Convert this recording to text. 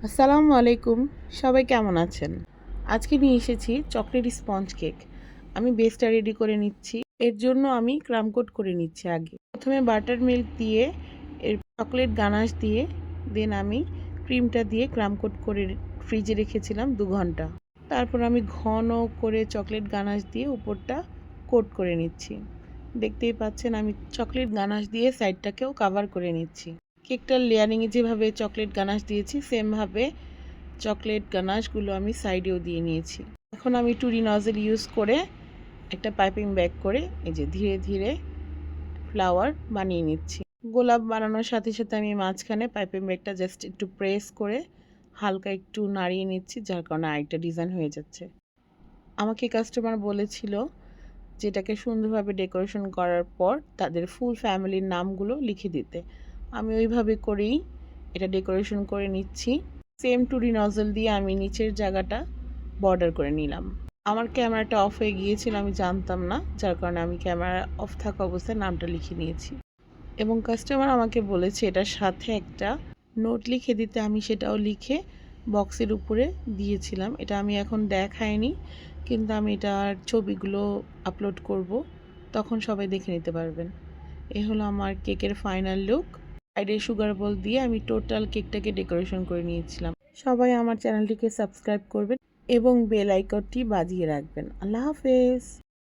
আসসালামু আলাইকুম। সবাই কেমন আছেন? আজকে নিয়ে এসেছি চকলেট স্পঞ্জ কেক। আমি বেসটা রেডি করে নিচ্ছি। এর জন্য আমি ক্রাম কোট করে নিচ্ছি আগে। প্রথমে বাটার মিল্ক দিয়ে এর চকলেট গানাশ দিয়ে দেন আমি ক্রিমটা দিয়ে ক্রাম কোট করে ফ্রিজে রেখেছিলাম 2 ঘন্টা। তারপর আমি ঘন করে চকলেট গানাশ দিয়ে উপরটা কোট করে নিচ্ছি। দেখতেই পাচ্ছেন আমি চকলেট গানাশ দিয়ে সাইডটাকেও কভার করে নিচ্ছি। কেকটার লেয়ারিংয়ে যেভাবে চকলেট গানাশ দিয়েছি সেমভাবে চকলেট গানাশগুলো আমি সাইডেও দিয়ে নিয়েছি। এখন আমি টুরি নজেল ইউজ করে একটা পাইপিং ব্যাগ করে এই যে ধীরে ধীরে ফ্লাওয়ার বানিয়ে নিচ্ছি। গোলাপ বানানোর সাথে সাথে আমি মাঝখানে পাইপিং ব্যাগটা জাস্ট একটু প্রেস করে হালকা একটু নাড়িয়ে নিচ্ছি, যার কারণে আরেকটা ডিজাইন হয়ে যাচ্ছে। আমাকে কাস্টমার বলেছিল যেটাকে সুন্দরভাবে ডেকোরেশন করার পর তাদের ফুল ফ্যামিলির নামগুলো লিখে দিতে। আমি ওইভাবে করেই এটা ডেকোরেশন করে নিচ্ছি। সেম টুরি নজল দিয়ে আমি নিচের জায়গাটা বর্ডার করে নিলাম। আমার ক্যামেরাটা অফ হয়ে গিয়েছিল, আমি জানতাম না, যার কারণে আমি ক্যামেরা অফ থাকা অবস্থায় নামটা লিখে নিয়েছি। এবং কাস্টমার আমাকে বলেছে এটার সাথে একটা নোট লিখে দিতে, আমি সেটাও লিখে বক্সের উপরে দিয়েছিলাম। এটা আমি এখন দেখাইনি, কিন্তু আমি এটার ছবিগুলো আপলোড করব, তখন সবাই দেখে নিতে পারবেন। এই হলো আমার কেকের ফাইনাল লুক। সাইডে সুগার বল দিয়ে আমি টোটাল কেকটাকে ডেকোরেশন করে নিয়েছিলাম। সবাই আমার চ্যানেলটিকে সাবস্ক্রাইব করবেন এবং বেল আইকনটি বাজিয়ে রাখবেন। আল্লাহ হাফেজ।